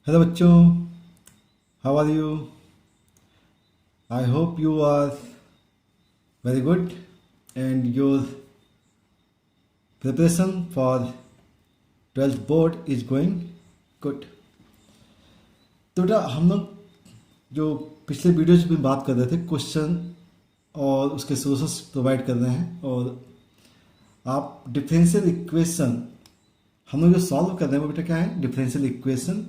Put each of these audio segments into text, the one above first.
Hello बच्चों, how are you? I hope you are very good and your preparation for 12th board is going good. तो बेटा हम लोग जो पिछले वीडियोज में बात कर रहे थे, क्वेश्चन और उसके सोर्सेस प्रोवाइड कर रहे हैं, और आप डिफरेंशियल इक्वेशन हम लोग जो सॉल्व कर रहे हैं वो बेटा क्या है, डिफरेंशियल इक्वेशन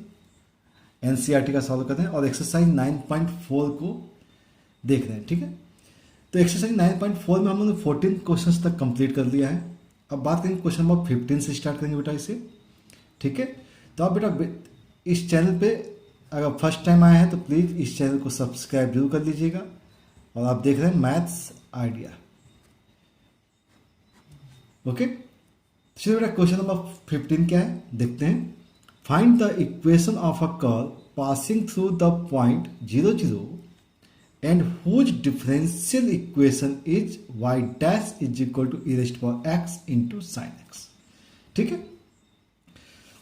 एनसीईआरटी का सॉल्व करते हैं और एक्सरसाइज 9.4 को देख रहे हैं। ठीक है, तो एक्सरसाइज 9.4 में हम लोगों ने 14 क्वेश्चंस तक कंप्लीट कर लिया है। अब बात करेंगे क्वेश्चन नंबर 15 से स्टार्ट करेंगे बेटा इसे। ठीक है, तो आप बेटा इस चैनल पे अगर फर्स्ट टाइम आए हैं तो प्लीज़ इस चैनल को सब्सक्राइब जरूर कर लीजिएगा। और आप देख रहे हैं मैथ्स आइडिया। ओके, चलिए बेटा क्वेश्चन नंबर 15 क्या है देखते हैं। Find the equation of a curve passing through the point 0 0 and whose differential equation is y dash is equal to e raised to power x into sin x। ठीक है,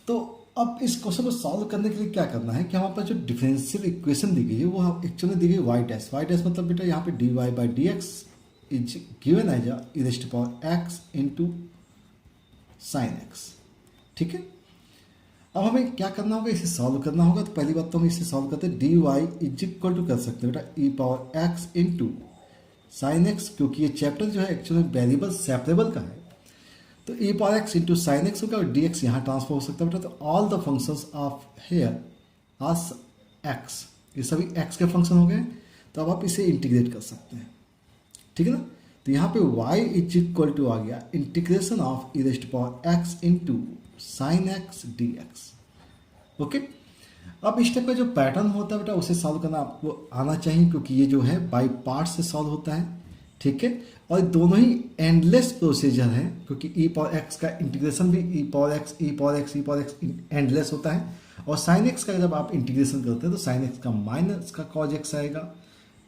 तो अब इस क्वेश्चन को सॉल्व करने के लिए क्या करना है कि हमारे पास जो डिफरेंशियल इक्वेशन दी गई है वो एक्चुअली दी गई y डैश। y डैश मतलब बेटा यहाँ पे dy by dx is given as e raised to power x into sin x। ठीक है, अब हमें क्या करना होगा, इसे सॉल्व करना होगा। तो पहली बात तो हम इसे सॉल्व करते हैं, d y is equal to कर सकते हैं बेटा e power x into sine x, क्योंकि ये चैप्टर जो है एक्चुअली वेरिएबल सेपरेबल का है। तो e power x into sine x होगा और डी एक्स यहाँ ट्रांसफर हो सकता है बेटा। तो all the functions of here as x, ये सभी एक्स के फंक्शन हो गए। तो अब आप इसे इंटीग्रेट कर सकते हैं। ठीक है ना, तो यहाँ पे y इज इक्वल टू आ गया integration of E raised power x into sine x d x. Okay, अब इस टाइप का जो पैटर्न होता है बेटा उसे सॉल्व करना आपको आना चाहिए, क्योंकि ये जो है बाई पार्ट से सॉल्व होता है। ठीक है, और दोनों ही एंडलेस प्रोसीजर है, क्योंकि ई पावर एक्स का इंटीग्रेशन भी ई power x e power x e power x endless होता है। और साइन एक्स का जब आप इंटीग्रेशन करते हैं तो साइन एक्स का माइनस का कॉज एक्स आएगा,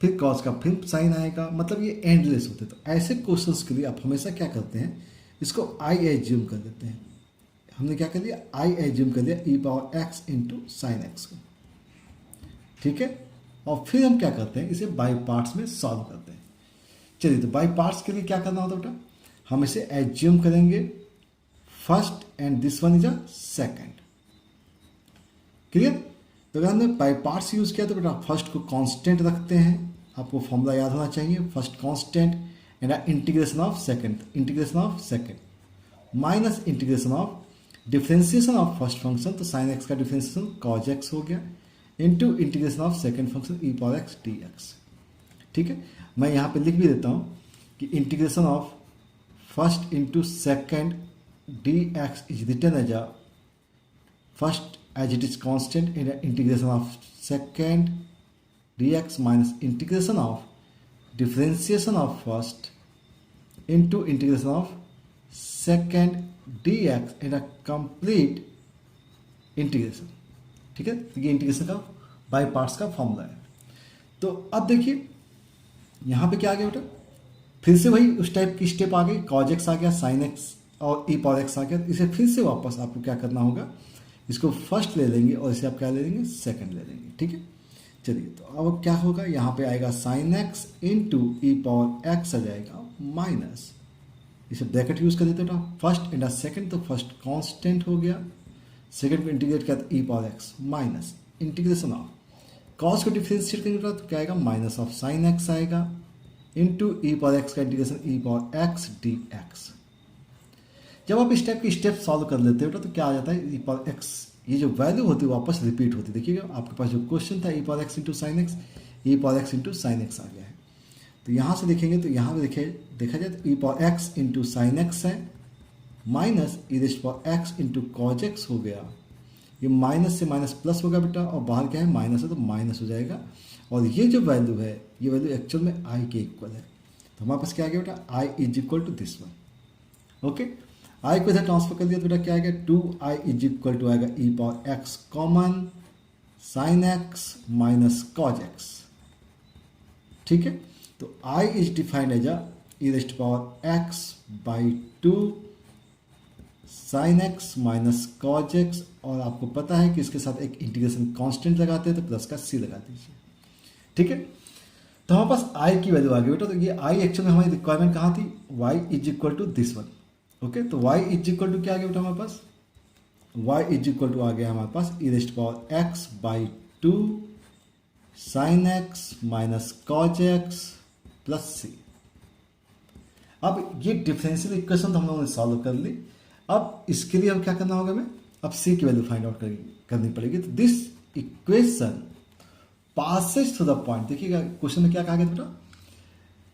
फिर कॉज का फिर साइन आएगा, मतलब ये एंडलेस होते हैं। तो ऐसे क्वेश्चंस के लिए आप हमेशा क्या करते हैं, इसको आई एज्यूम कर देते हैं। हमने क्या कर लिया, आई एज्यूम कर लिया e power x into sine x को। ठीक है, और फिर हम क्या करते हैं, इसे बाई पार्ट्स में सॉल्व करते हैं। चलिए, तो बाई पार्ट्स के लिए क्या करना होता है बेटा, हम इसे एज्यूम करेंगे first and this one is a second. Clear, तो अगर हमने बाई पार्ट्स यूज किया तो बेटा फर्स्ट को कांस्टेंट रखते हैं, आपको फॉर्मूला याद होना चाहिए, first constant and integration of second, integration of second minus integration of differentiation of first function, तो साइन एक्स का डिफरेंशिएशन कॉज एक्स हो गया, into integration of second function E power x d x. ठीक है, मैं यहाँ पे लिख भी देता हूँ कि integration of first into second d x is written as a first as it is constant in integration of second d x minus integration of differentiation of first into integration of second dx in a complete integration. ठीक है, तो ये integration का by parts का formula है। तो अब देखिए यहाँ पे क्या आ गया बेटा, फिर से वही उस टाइप की स्टेप आ गई, कॉज एक्स आ गया, साइन एक्स और ई पावर एक्स आ गया। इसे फिर से वापस आपको क्या करना होगा, इसको फर्स्ट ले लेंगे और इसे आप क्या ले लेंगे, सेकंड ले लेंगे। ठीक है, चलिए, तो अब क्या होगा, यहाँ पे आएगा sine x into e power x आ जाएगा माइनस, इसे ब्रैकेट यूज कर देते हैं बेटा, फर्स्ट एंड सेकंड, तो फर्स्ट कांस्टेंट हो गया, सेकंड को इंटीग्रेट किया तो e power x minus integration of cos को डिफरेंशिएट करेंगे तो क्या आएगा, माइनस ऑफ साइन एक्स आएगा इंटू ई पावर एक्स का integration e power x d x. जब आप इस टाइप की स्टेप सॉल्व कर लेते हो बेटा तो क्या आ जाता है, ई पावर एक्स ये जो वैल्यू होती है वापस रिपीट होती है। देखिएगा आपके पास जो क्वेश्चन था e power x into sine x, e power x into sine x आ गया है। तो यहाँ से देखेंगे तो यहाँ पे देखा जाए तो e power x into sine x है minus e raised power x into cos x हो गया। ये माइनस से माइनस प्लस होगा बेटा, और बाहर क्या है माइनस है तो माइनस हो जाएगा। और ये जो वैल्यू है ये वैल्यू एक्चुअल में आई के इक्वल है। तो हमारे पास क्या आ गया बेटा, I is equal to this one. Okay, I को इधर ट्रांसफर कर दिया तो बेटा क्या आएगा, two I is equal to आएगा e power x common sine x minus cos x. ठीक है, तो I is defined as e raised power x by 2 sine x minus cos x, और आपको पता है कि इसके साथ एक इंटीग्रेशन कांस्टेंट लगाते हैं तो प्लस का सी लगा दीजिए। ठीक है, तो हमारे पास आई की वैल्यू आ गई बेटा। तो ये आई एक्चुअली हमारी रिक्वायरमेंट कहाँ थी, y is equal to this one. Okay, तो वाई इज इक्वल टू क्या आ गया बेटा हमारे पास, वाई इज इक्वल टू आ गया हमारे पास e raised power x by two sine x minus cos x plus c. अब ये डिफरेंशियल इक्वेशन तो हम लोगों ने सॉल्व कर ली। अब इसके लिए अब क्या करना होगा हमें, अब सी की वैल्यू फाइंड आउट करनी पड़ेगी। तो this equation Passage through the point, देखिएगा क्वेश्चन में क्या कहा गया बेटा,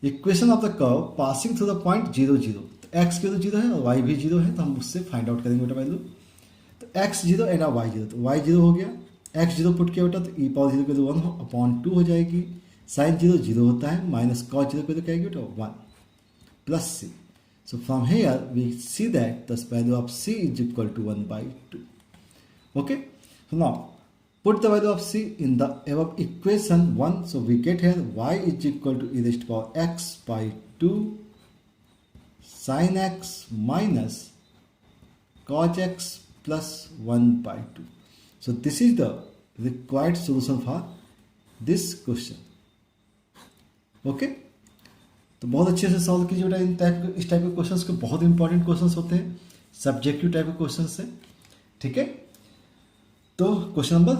equation of the curve passing through the point 0 0। तो एक्स की वैल्यू 0 है और वाई भी 0 है, तो हम उससे फाइंड आउट करेंगे बेटा वैल्यू। तो एक्स 0 एंड वाई 0, तो वाई 0 हो गया, एक्स 0 पुट किया बेटा तो ई पावर 0 की वैल्यू 1/2 हो जाएगी, साइन 0 0 होता है, माइनस कॉस 0 की वैल्यू क्या आएगी बेटा 1 plus c. So from here we see that the value of c is equal to 1/2. Okay, so now put the value of c in the above equation 1. So we get here y is equal to e raised to power x by 2 sin x minus cos x plus 1/2. So this is the required solution for this question. Okay, तो बहुत अच्छे से solve कीजिए बेटा इस type के questions के, बहुत इंपॉर्टेंट क्वेश्चंस होते हैं, सब्जेक्टिव टाइप के क्वेश्चंस से। ठीक है, तो क्वेश्चन नंबर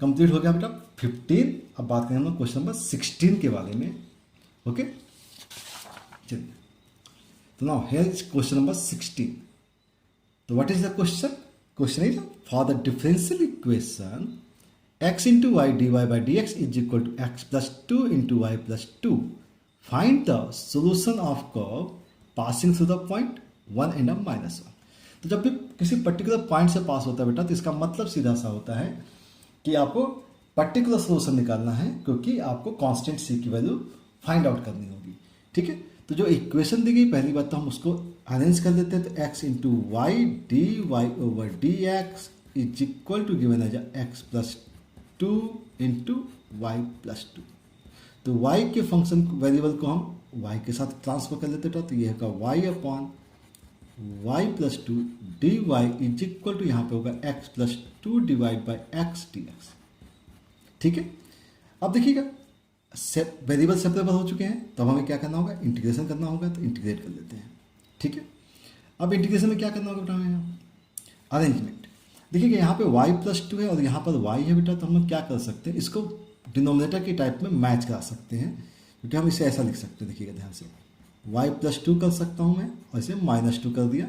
कंप्लीट हो गया बेटा 15। अब बात करें हम लोग क्वेश्चन नंबर 16 के बारे में। ओके, चलिए, तो now here is question number 16। तो what is the question, question is for the differential equation x into y d y by d x is equal to x plus 2 into y plus 2, find the solution of curve passing through the point 1 and -1। तो जब भी किसी particular point से पास होता है बेटा, तो इसका मतलब सीधा सा होता है कि आपको पर्टिकुलर सोल्यूशन निकालना है, क्योंकि आपको कांस्टेंट सी की वैल्यू फाइंड आउट करनी होगी। ठीक है, तो जो इक्वेशन दी गई पहली बात तो हम उसको अरेंज कर देते हैं। तो x into y d y over d x is equal to given as x plus 2 into y plus 2। तो y के फंक्शन वेरिएबल को हम y के साथ ट्रांसफर कर लेते हैं, तो ये होगा y upon y plus 2 d y is equal to यहाँ पे होगा x plus 2 divide by x d x. ठीक है, अब देखिएगा वेरिएबल सेपरेबल हो चुके हैं, तब हमें क्या करना होगा, इंटीग्रेशन करना होगा। तो इंटीग्रेट कर लेते हैं। ठीक है, अब इंटीग्रेशन में क्या करना होगा बेटा हमें, अरेंजमेंट। देखिएगा यहाँ पे y प्लस 2 है और यहाँ पर y है बेटा, तो हम लोग क्या कर सकते हैं, इसको डिनोमिनेटर की टाइप में मैच करा सकते हैं, क्योंकि हम इसे ऐसा लिख सकते हैं। देखिएगा ध्यान से, y प्लस 2 कर सकता हूँ मैं, और इसे -2 कर दिया,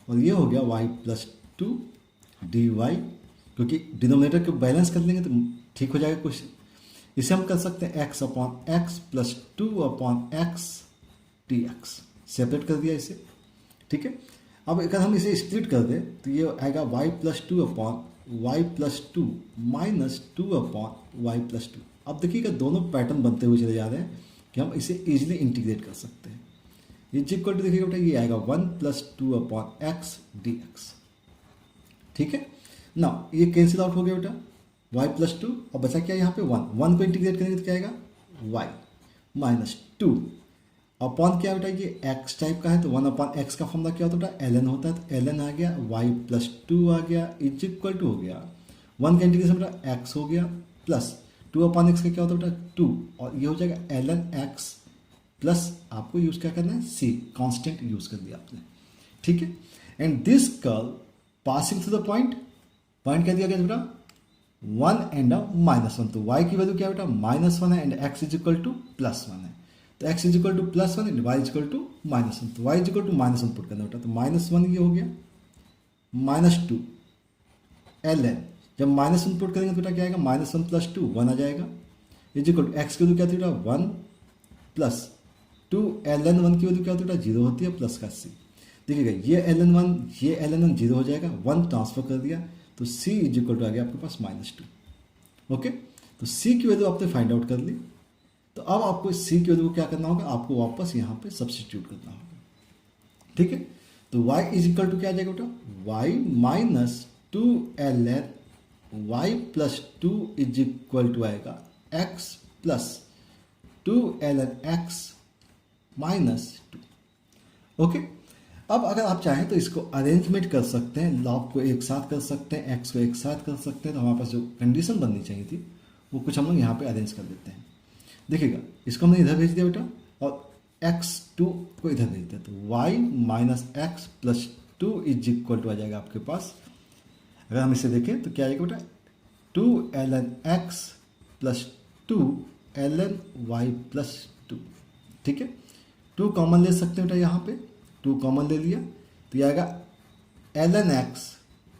और ये हो गया y प्लस 2 डी वाई, क्योंकि डिनोमिनेटर को बैलेंस कर लेंगे तो ठीक हो जाएगा क्वेश्चन। इसे हम कर सकते हैं x upon x plus 2 upon x d x, separate कर दिया इसे। ठीक है, अब अगर हम इसे स्प्लिट कर दें तो ये आएगा y plus 2 upon y plus 2 minus 2 upon y plus 2। अब देखिएगा दोनों पैटर्न बनते हुए चले जा रहे हैं कि हम इसे इजीली इंटीग्रेट कर सकते हैं। इज इक्वल टू देखिएगा बेटा ये आएगा 1 plus 2 upon x d x. ठीक है ना, ये कैंसिल आउट हो गया बेटा, y प्लस 2, और बचा क्या यहाँ पे 1 को इंटीग्रेट करेंगे तो क्या आएगा y माइनस 2 अपॉन क्या बेटा, ये x टाइप का है तो 1 अपॉन एक्स का फॉर्मूला क्या होता है, ln होता है, तो ln आ गया, y प्लस 2 आ गया, इज इक्वल टू हो गया 1 का इंटीग्रेशन बेटा x हो गया, प्लस 2 अपॉन एक्स का क्या होता है बेटा 2, और ये हो जाएगा ln x प्लस आपको यूज क्या करना है, c कांस्टेंट यूज कर दिया आपने। ठीक है, and this curve passing through the point, point क्या दिया गया बेटा 1 एंड -1, तो y की वैल्यू क्या बेटा -1 है, and x is equal to +1 है, तो x is equal to +1 and y is equal to -1, तो y is equal to -1 put करना बेटा, तो -1 ये हो गया, -2 ln, जब -1 पुट करेंगे तो बेटा क्या आएगा, -1 प्लस 2 1 आ जाएगा, इज इक्वल टू x की वैल्यू क्या थी बेटा 1 प्लस 2 ln 1 की वैल्यू क्या होती है बेटा 0 होती है, प्लस का c। देखिएगा ये ln 1 ये ln 1 0 हो जाएगा, 1 ट्रांसफर कर दिया, तो c इज इक्वल टू आ गया आपके पास -2। ओके, तो c की वैल्यू आपने फाइंड आउट कर ली, तो अब आपको c की वैल्यू को क्या करना होगा, आपको वापस यहाँ पे सब्सटीट्यूट करना होगा। ठीक है, तो y इज इक्वल टू क्या आ जाएगा बेटा y minus 2 ln y plus 2 is equal to आएगा x plus 2 ln x minus 2। Okay, अब अगर आप चाहें तो इसको अरेंजमेंट कर सकते हैं, लॉग को एक साथ कर सकते हैं, एक्स को एक साथ कर सकते हैं। तो हमारे पास जो कंडीशन बननी चाहिए थी वो कुछ हम लोग यहाँ पे अरेंज कर देते हैं। देखिएगा, इसको हमने इधर भेज दिया बेटा और x2 को इधर भेज दिया, तो y minus x plus two is equal to आ जाएगा आपके पास। अगर हम इसे देखें तो क्या आएगा बेटा, 2ln x plus 2ln y plus 2। ठीक है, 2 कॉमन ले सकते हैं बेटा, यहाँ पे 2 कॉमन ले लिया तो ये आएगा ln x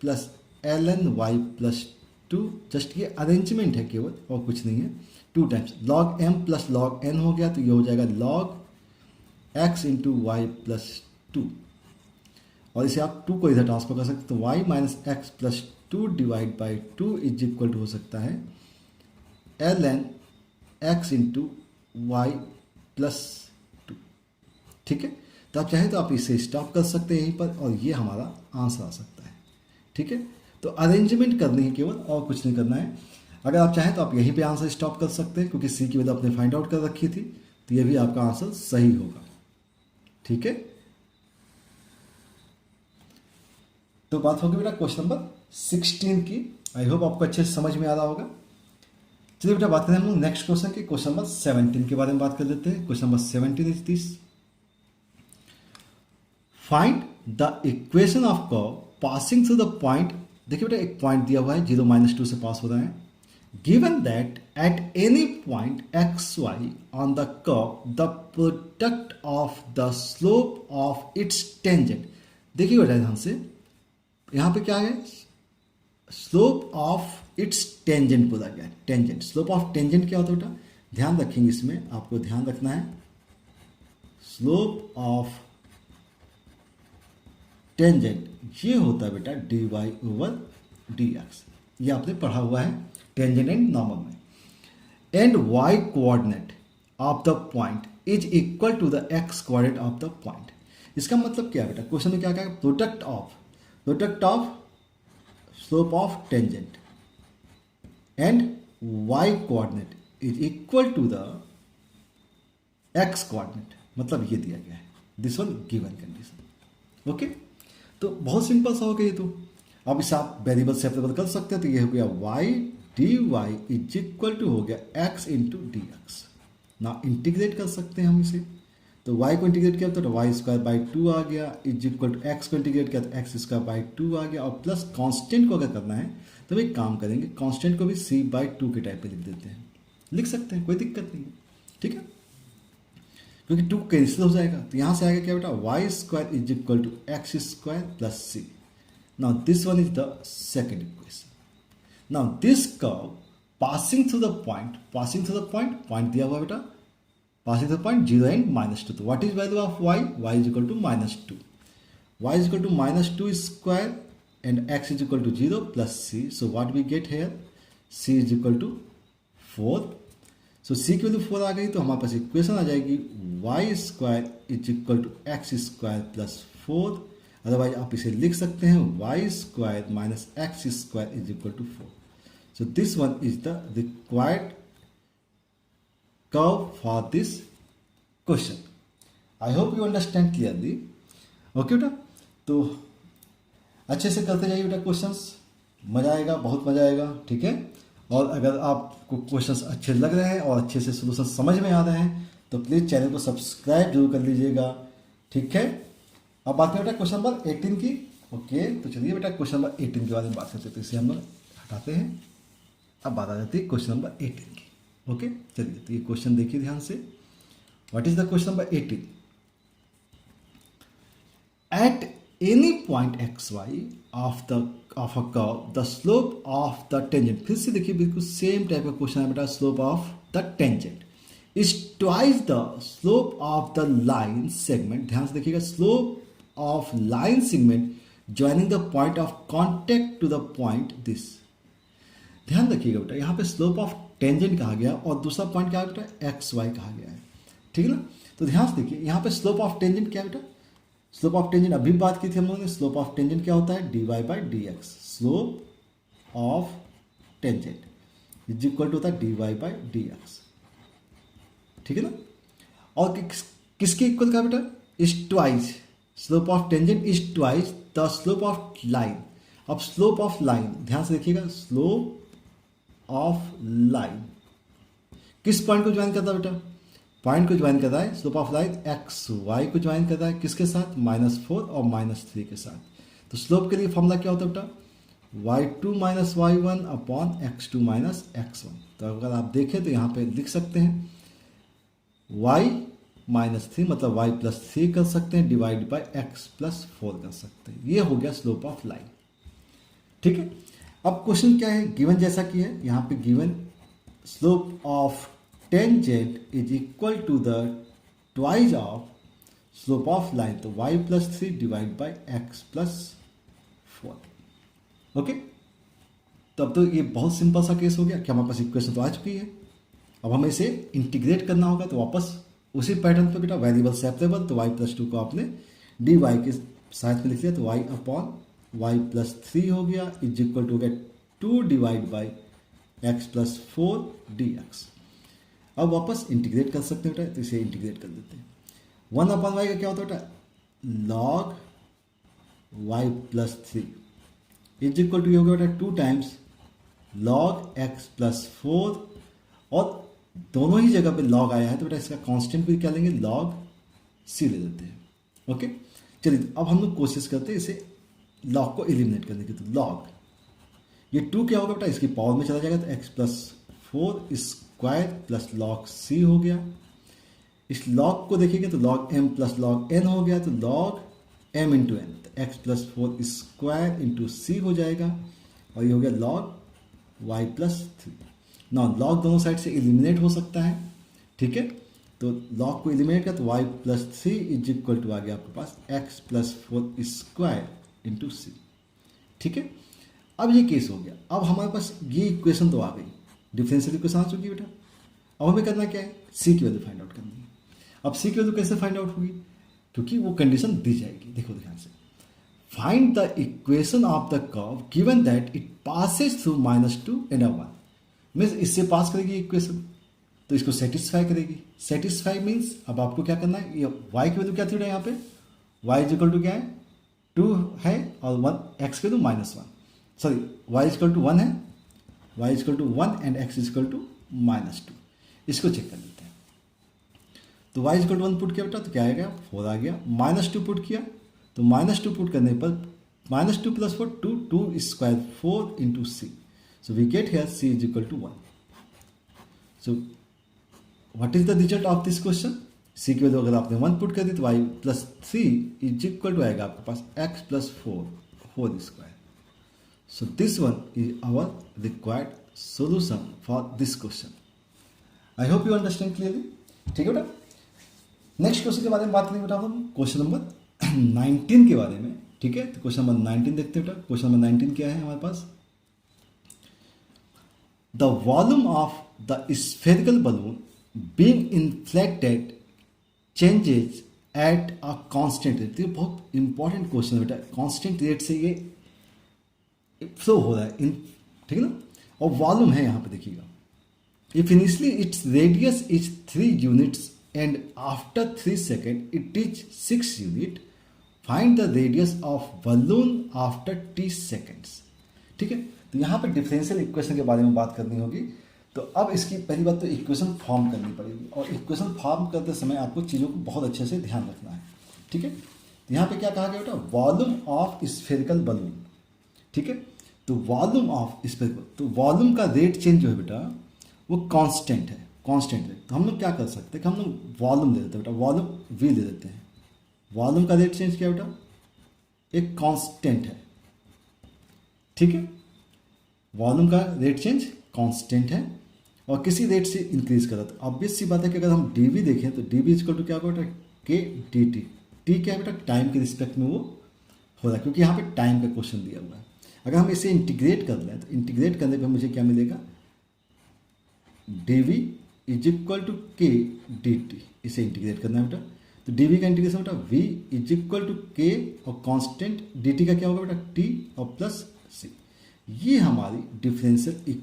plus ln y plus 2। Just ये अरेंजमेंट है केवल और कुछ नहीं है। 2 times log m plus log n हो गया तो ये हो जाएगा log x into y plus 2। और इसे आप 2 को इधर ट्रांसफर कर सकते हैं तो y minus x plus 2 divide by 2 is equal to हो सकता है ln x into y plus 2। ठीक है, तो आप चाहें तो आप इसे स्टॉप कर सकते हैं यहीं पर और ये हमारा आंसर आ सकता है। ठीक है, तो अरेंजमेंट करनी है केवल और कुछ नहीं करना है। अगर आप चाहें तो आप यहीं पे आंसर स्टॉप कर सकते हैं क्योंकि सी की वैल्यू आपने फाइंड आउट कर रखी थी, तो ये भी आपका आंसर सही होगा। ठीक है, तो बात होगी बेटा क्वेश्चन नंबर 16 की। आई होप आपको अच्छे से समझ में आ रहा होगा। चलिए बेटा बात करें हम लोग नेक्स्ट क्वेश्चन की, क्वेश्चन नंबर 17 के बारे में बात कर लेते हैं। Question number 17 is this, find the equation of curve passing through the point. देखिए बेटा एक पॉइंट दिया हुआ है 0 - 2 से पास हो रहा है। Given that at any point x y on the curve the product of the slope of its tangent. देखिए बेटा ध्यान से, यहाँ पे क्या है, स्लोप ऑफ इट्स टेंजेंट बोला गया है। टेंजेंट, स्लोप ऑफ टेंजेंट क्या होता है बेटा, ध्यान रखेंगे इसमें, आपको ध्यान रखना है। स्लोप ऑफ टेंजेंट ये होता है बेटा dy ओवर dx, ये आपने पढ़ा हुआ है टेंजेंट एंड नॉर्मल में। And y coordinate of the point is equal to the x coordinate of the point. इसका मतलब क्या है बेटा, क्वेश्चन में क्या कहा, product of slope of tangent and y coordinate is equal to the x coordinate, मतलब ये दिया गया है। This one given condition. Okay, तो बहुत सिंपल सा हो गया ये। तो अब इसे आप वेरिएबल सेपरेबल कर सकते हैं, तो ये हो गया y dy is equal to हो गया x इंटू डी एक्स। ना इंटीग्रेट कर सकते हैं हम इसे, तो y को इंटीग्रेट किया तो वाई स्क्वायर बाई 2 आ गया, इज इक्वल टू x को इंटीग्रेट किया तो एक्स स्क्वायर बाई 2 आ गया। और प्लस कांस्टेंट को अगर करना है तो एक काम करेंगे, कांस्टेंट को भी c/2 के टाइप पे लिख देते हैं, लिख सकते हैं, कोई दिक्कत नहीं है। ठीक है, क्योंकि 2 कैंसिल हो जाएगा, तो यहाँ से आएगा क्या बेटा, y square is equal to x square plus c. Now this one is the second equation. Now this curve passing through the point, point दिया हुआ बेटा, passing through the point 0 and -2। तो what is value of y, y is equal to -2, y is equal to -2 square and x is equal to 0 plus c। So what we get here, c is equal to 4। So c की value 4 आ गई तो हमारे पास equation आ जाएगी y square is equal to x square plus 4। Otherwise आप इसे लिख सकते हैं y square minus x square is equal to 4। So this one is the required curve for this question. I hope you understand clearly. Okay बेटा, तो अच्छे से करते जाइए बेटा क्वेश्चंस, मजा आएगा, बहुत मजा आएगा। ठीक है, और अगर आपको क्वेश्चंस अच्छे लग रहे हैं और अच्छे से सोल्यूशन समझ में आ रहे हैं तो प्लीज़ चैनल को सब्सक्राइब जरूर कर लीजिएगा। ठीक है, अब बात करें बेटा क्वेश्चन नंबर 18 की। ओके, तो चलिए बेटा क्वेश्चन नंबर 18 के बारे में बात करते हैं, तो इसे हम लोग हटाते हैं। अब बात आ जाती है क्वेश्चन नंबर 18 की। ओके, चलिए तो ये क्वेश्चन देखिए ध्यान से। What is the question number 18, at any point x y of a curve the slope of the tangent. फिर से देखिए बिल्कुल सेम टाइप का क्वेश्चन है बेटा, slope of the tangent is twice the slope of the line segment. ध्यान से देखिएगा, slope of line segment joining the point of contact to the point this. ध्यान रखिएगा बेटा, यहाँ पे स्लोप ऑफ टेंजेंट कहा गया और दूसरा पॉइंट क्या है बेटा, एक्स वाई कहा गया है। ठीक है ना, तो ध्यान से देखिए यहाँ पे स्लोप ऑफ टेंजेंट क्या है बेटा, स्लोप ऑफ टेंजेंट अभी बात की थी हम लोगों ने। स्लोप ऑफ टेंजेंट क्या होता है, dy by d x. Slope of tangent is equal to होता है dy बाई डी एक्स। ठीक है ना, और किसके इक्वल का बेटा, is twice slope of tangent is twice the slope of line. अब स्लोप ऑफ लाइन ध्यान से देखिएगा, स्लोप ऑफ लाइन किस पॉइंट को ज्वाइन करता है बेटा? पॉइंट को ज्वाइन कर रहा है slope of line x y को ज्वाइन कर रहा है, किसके साथ? -4 और -3 के साथ। तो स्लोप के लिए फॉर्मूला क्या होता है बेटा? y2 minus y1 upon x2 minus x1। तो अगर आप देखें तो यहाँ पे लिख सकते हैं y -3 मतलब y प्लस 3 कर सकते हैं, डिवाइड बाय x प्लस 4 कर सकते हैं। ये हो गया स्लोप ऑफ लाइन। ठीक है, अब क्वेश्चन क्या है? गिवन जैसा कि है यहाँ पे given slope of tangent is equal to the twice of slope of line, तो y plus 3 divide by x plus 4। Okay, तब तो ये बहुत सिंपल सा केस हो गया कि हमारे पास इक्वेशन तो आ चुकी है। अब हमें इसे इंटीग्रेट करना होगा, तो वापस उसी पैटर्न पे बेटा वेरिएबल सेपरेबल, तो y प्लस 2 को आपने dy के साथ में लिख लिया, तो y अपॉन y प्लस 3 हो गया इज इक्वल टू हो गया 2 divide by x plus 4 dx। अब वापस इंटीग्रेट कर सकते हैं बेटा, तो इसे इंटीग्रेट कर देते हैं। 1 अपॉन वाई का क्या होता है बेटा? Log y plus 3 is equal to ये हो गया बेटा 2 टाइम्स लॉग x प्लस 4, और दोनों ही जगह पे लॉग आया है तो बेटा इसका कांस्टेंट भी क्या लेंगे? लॉग c ले लेते हैं। ओके, चलिए अब हम लोग कोशिश करते हैं इसे लॉग को एलिमिनेट करने की। तो लॉग ये 2 क्या होगा बेटा? इसकी पावर में चला जाएगा, तो x plus 4 square plus log c हो गया। इस लॉग को देखिएगा तो log m plus log n हो गया, तो लॉग m इंटू एन, तो x plus 4 square into c हो जाएगा, और ये हो गया लॉग y प्लस 3। ना लॉग दोनों साइड से एलिमिनेट हो सकता है, ठीक है, तो लॉग को एलिमिनेट कर, तो y plus 3 is equal to आ गया आपके पास x plus 4 square into c। ठीक है, अब ये केस हो गया। अब हमारे पास ये इक्वेशन तो आ गई, डिफरेंशियल इक्वेशन आ चुकी है बेटा। अब हमें करना क्या है? c की वैल्यू फाइंड आउट करनी है। अब c की वैल्यू कैसे फाइंड आउट होगी? क्योंकि वो कंडीशन दी जाएगी। देखो ध्यान से, find the equation of the curve given that it passes through -2 and 1। Means इससे पास करेगी इक्वेशन, तो इसको सेटिस्फाई करेगी। सेटिस्फाई मीन्स अब आपको क्या करना है? ये y की वैल्यू क्या थी बेटा? यहाँ पे y इज इक्वल टू क्या है? 2 है, और 1 x की value -1, sorry y is equal to 1 है, y is equal to 1 and x is equal to -2। इसको चेक कर लेते हैं। तो y is equal to 1 put किया बेटा, तो क्या आएगा? 4 आ गया। -2 पुट किया, तो -2 पुट करने पर -2 plus 4 2 square 4 into c, so we get here c is equal to 1। So what is the result of this question? c की वैल्यू अगर आपने 1 पुट कर दी तो y plus 3 is equal to आएगा आपके पास x plus 4 square. So this one is our required solution for this question. I hope you understand clearly. ठीक है बेटा, नेक्स्ट क्वेश्चन के बारे में बात करेंगे बेटा हम क्वेश्चन नंबर 19 के बारे में। ठीक है, तो क्वेश्चन नंबर 19 देखते हैं बेटा। क्वेश्चन नंबर 19 क्या है हमारे पास? The volume of the spherical balloon being inflected changes at a constant rate. ये बहुत इंपॉर्टेंट क्वेश्चन है बेटा, कांस्टेंट रेट से ये फ्लो हो रहा है इन, ठीक है ना, और वॉल्यूम है यहाँ पे देखिएगा। If initially its radius is 3 units and after 3 second it is 6 unit, find the radius of balloon after t seconds. ठीक है, तो यहाँ पे डिफरेंशियल इक्वेशन के बारे में बात करनी होगी। तो अब इसकी पहली बात तो इक्वेशन फॉर्म करनी पड़ेगी, और इक्वेशन फॉर्म करते समय आपको चीज़ों को बहुत अच्छे से ध्यान रखना है। ठीक है, तो यहाँ पे क्या कहा गया बेटा? Volume of spherical balloon. ठीक है, तो वॉल्यूम ऑफ स्फेरिकल, तो वॉल्यूम का रेट चेंज जो है बेटा वो कांस्टेंट है, कांस्टेंट रेट। तो हम लोग क्या कर सकते हैं कि हम लोग वॉल्यूम दे देते हैं बेटा, वॉल्यूम v दे देते हैं। वॉल्यूम का रेट चेंज क्या बेटा? एक कांस्टेंट है। ठीक है, वॉल्यूम का रेट चेंज कांस्टेंट है और किसी रेट से इंक्रीज कर रहा है। तो ऑब्वियस सी बात है कि अगर हम dv देखें तो dv इक्वल टू क्या होगा बेटा? k dt। t क्या है बेटा? टाइम के रिस्पेक्ट में वो हो रहा है, क्योंकि यहाँ पे टाइम का क्वेश्चन दिया हुआ है। अगर हम इसे इंटीग्रेट कर लें तो इंटीग्रेट करने पे मुझे क्या मिलेगा? dv is equal to k dt। इसे इंटीग्रेट करना है बेटा, तो dv का इंटीग्रेशन बेटा v is equal to k और कांस्टेंट dt का क्या होगा बेटा? t और प्लस c। ये हमारी डिफरेंशियल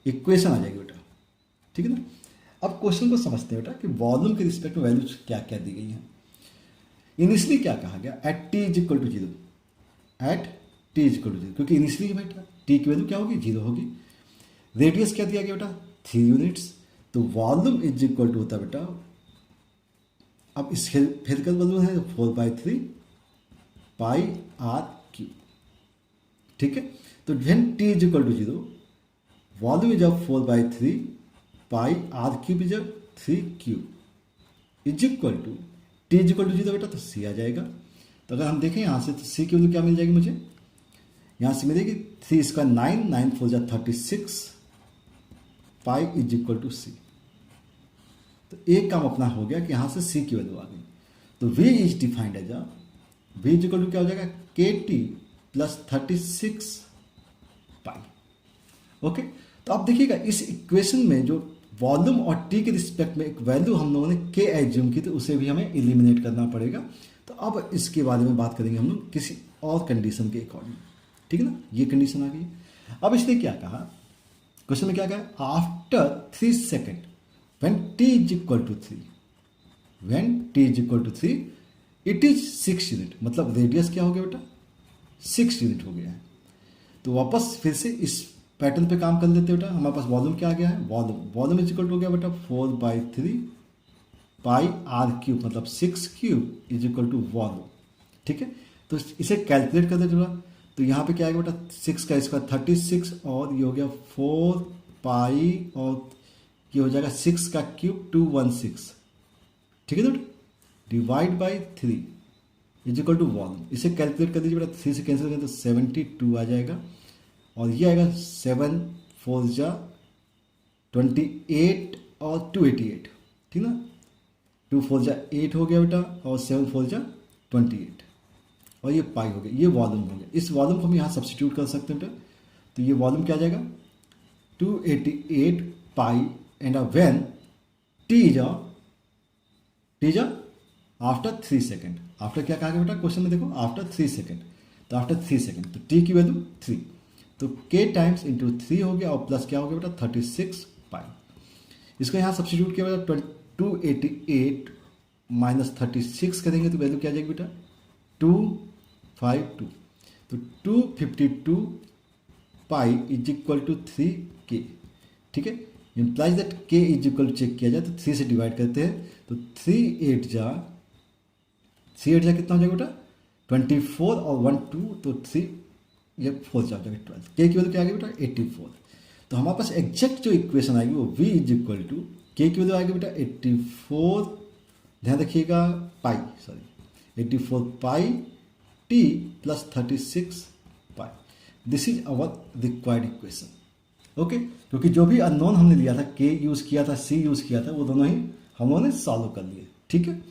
इक्वेशन आ जाएगी बेटा। ठीक है ना। अब क्वेश्चन को समझते हैं बेटा कि वॉल्यूम के रिस्पेक्ट में वैल्यूज क्या क्या दी गई हैं। इनिशियली क्या कहा गया, at t is equal to zero, at t is equal to zero, क्योंकि इनिशियली बेटा टी की वैल्यू क्या होगी, जीरो होगी। रेडियस क्या दिया गया बेटा, 3 यूनिट्स, तो वॉल्यूम इज इक्वल टू होता है बेटा, अब इस फिजिकल वॉल्यूम है 4/3 पाई आर क्यू, ठीक है। तो when t is equal to zero, volume is of 4/3 pi r cube is 3 cube is equal to t is equal to zero बेटा, तो सी आ जाएगा। तो अगर हम देखें यहाँ से, तो सी की वैल्यू क्या मिल जाएगी मुझे, यहाँ से मिलेगी 3 स्क्वायर 9, 9 4 जा 36 पाई इज इक्वल टू सी। तो एक काम अपना हो गया कि यहाँ से सी की वैल्यू आ गई। तो V is defined as V is equal to क्या हो जाएगा, के टी प्लस 36 पाई। ओके, तो आप देखिएगा इस इक्वेशन में जो वॉल्यूम और टी के रिस्पेक्ट में एक वैल्यू हम लोगों ने के एज्यूम की, तो उसे भी हमें एलिमिनेट करना पड़ेगा। तो अब इसके बारे में बात करेंगे हम लोग किसी और कंडीशन के अकॉर्डिंग, ठीक है ना। ये कंडीशन आ गई। अब इसने क्या कहा, क्वेश्चन में क्या कहा, after 3 second when t is equal to 3, when t is equal to 3 it is 6 unit, मतलब रेडियस क्या हो गया बेटा, 6 यूनिट हो गया है। तो वापस फिर से इस पैटर्न पे काम कर लेते बेटा। हमारे पास वॉल्यूम क्या आ गया है, वॉल्यूम इज इक्वल टू हो गया बेटा 4/3 पाई आर क्यूब, मतलब 6 cube is equal to volume, ठीक है। तो इसे कैलकुलेट कर देते बेटा। तो यहाँ पे क्या आएगा बेटा, 6 का स्क्वायर 36 और ये हो गया 4 पाई और ये हो जाएगा 6 का क्यूब 216, ठीक है बेटा, divide by 3 is equal to volume. इसे कैलकुलेट कर दीजिए बेटा, 3 से कैंसिल करें तो 72 आ जाएगा और ये आएगा 7 4 जा 28 और 288, ठीक ना, 2 4 जा 8 हो गया बेटा और 7 4 जा 28 और ये पाई हो गया, ये वॉल्यूम हो गया। इस वॉल्यूम को हम यहाँ सब्सटीट्यूट कर सकते हैं बेटा। तो ये वॉल्यूम क्या आ जाएगा, 288 पाई एंड व्हेन टी जा आफ्टर 3 सेकेंड। आफ्टर क्या कहा गया बेटा क्वेश्चन में, देखो आफ्टर 3 सेकेंड, तो आफ्टर 3 सेकेंड तो टी की वैल्यू 3, तो k टाइम्स इंटू 3 हो गया और प्लस क्या हो गया बेटा 36 पाई। इसको यहाँ सब्सटीट्यूट किया बेटा, 288 माइनस 36 करेंगे तो वैल्यू क्या आ जाएगी बेटा 252, तो 252 pi is equal to 3k, ठीक है। Implies that k is equal check किया जाए तो 3 से डिवाइड करते हैं, तो 3 8 जा कितना हो जाएगा बेटा 24 और 1 2, तो 3 ये 4 जा जाएगा 12, k की वैल्यू क्या आ गई बेटा 84। तो हमारे पास एग्जैक्ट जो इक्वेशन आएगी वो v is equal to k की वैल्यू आएगी बेटा 84, ध्यान रखिएगा pi, sorry 84 pi t plus 36 pi. This is our required equation. Okay, क्योंकि जो भी अननोन हमने लिया था, k यूज किया था, c यूज किया था, वो दोनों ही हम लोगों ने सॉल्व कर लिए, ठीक है।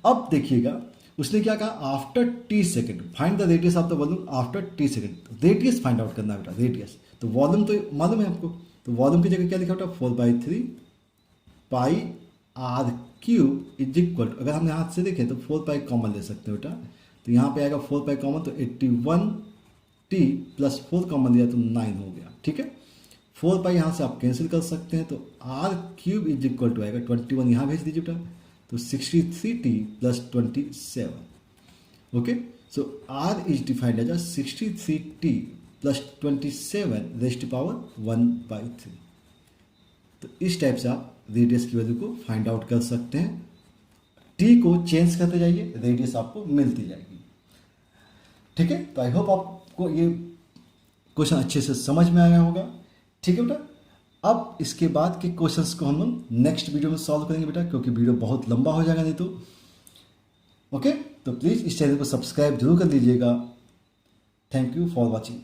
अब देखिएगा उसने क्या कहा, after t second find the radius of the volume after t second. Radius find out करना है बेटा, रेडियस। तो वॉल्यूम तो मालूम है आपको, तो वॉल्यूम की जगह क्या लिखा बेटा 4/3 pi r cube is equal to, अगर हम यहाँ से देखें तो 4 पाई कॉमन ले सकते हैं बेटा, तो यहाँ पे आएगा 4 पाई कॉमन, तो 81t प्लस 4 कॉमन लिया तो 9 हो गया, ठीक है। 4 पाई यहाँ से आप कैंसिल कर सकते हैं, तो r cube is equal to आएगा 21, यहाँ भेज दीजिए बेटा, तो 63t plus 27। Okay, so r is defined as 63t plus 27 raised to power 1/3। तो इस टाइप से आप रेडियस की वैल्यू को फाइंड आउट कर सकते हैं। टी को चेंज करते जाइए, रेडियस आपको मिलती जाएगी, ठीक है। तो आई होप आपको ये क्वेश्चन अच्छे से समझ में आया होगा, ठीक है बेटा। अब इसके बाद के क्वेश्चंस को हम लोग नेक्स्ट वीडियो में सॉल्व करेंगे बेटा, क्योंकि वीडियो बहुत लंबा हो जाएगा नहीं तो। ओके, तो प्लीज़ इस चैनल को सब्सक्राइब जरूर कर लीजिएगा। Thank you for watching.